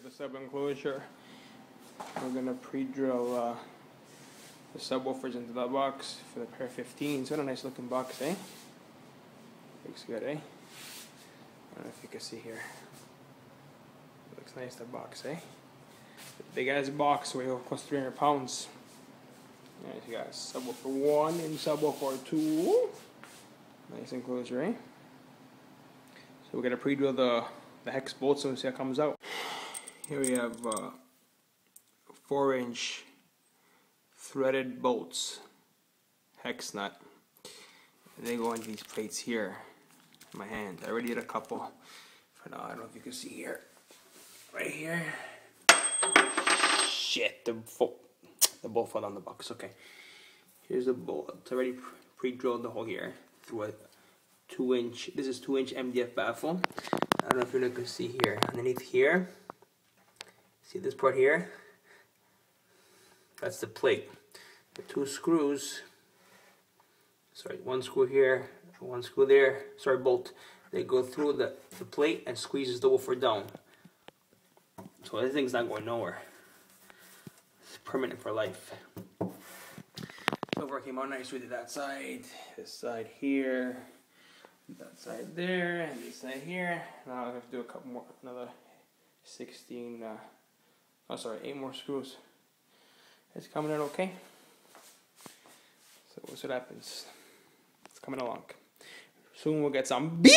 the sub-enclosure. We're gonna pre-drill the subwoofers into that box for the pair of 15s. What a nice looking box, eh? Looks good, eh? I don't know if you can see here. Looks nice, that box, eh? Big ass box weighs close to 300 pounds. Nice, you got subwoofer 1 and subwoofer 2. Nice enclosure, eh? So we're gonna pre-drill the hex bolts and see how it comes out. Here we have 4-inch threaded bolts, hex nut. And they go into these plates here in my hand. I already did a couple. For now, I don't know if you can see here. Right here. Shit, the bolt fell on the box. Okay. Here's the bolt. It's already pre-drilled the hole here through a 2-inch. This is 2-inch MDF baffle. I don't know if you can see here. Underneath here. See this part here? That's the plate. The 2 screws. Sorry, 1 screw here, 1 screw there. Sorry, bolt. They go through the plate and squeezes the woofer down. So this thing's not going nowhere. It's permanent for life. So working out nice with that side, this side here, that side there, and this side here. Now I have to do a couple more, another 16. 8 more screws. It's coming in okay. So we'll see what happens. It's coming along. Soon we'll get some beer.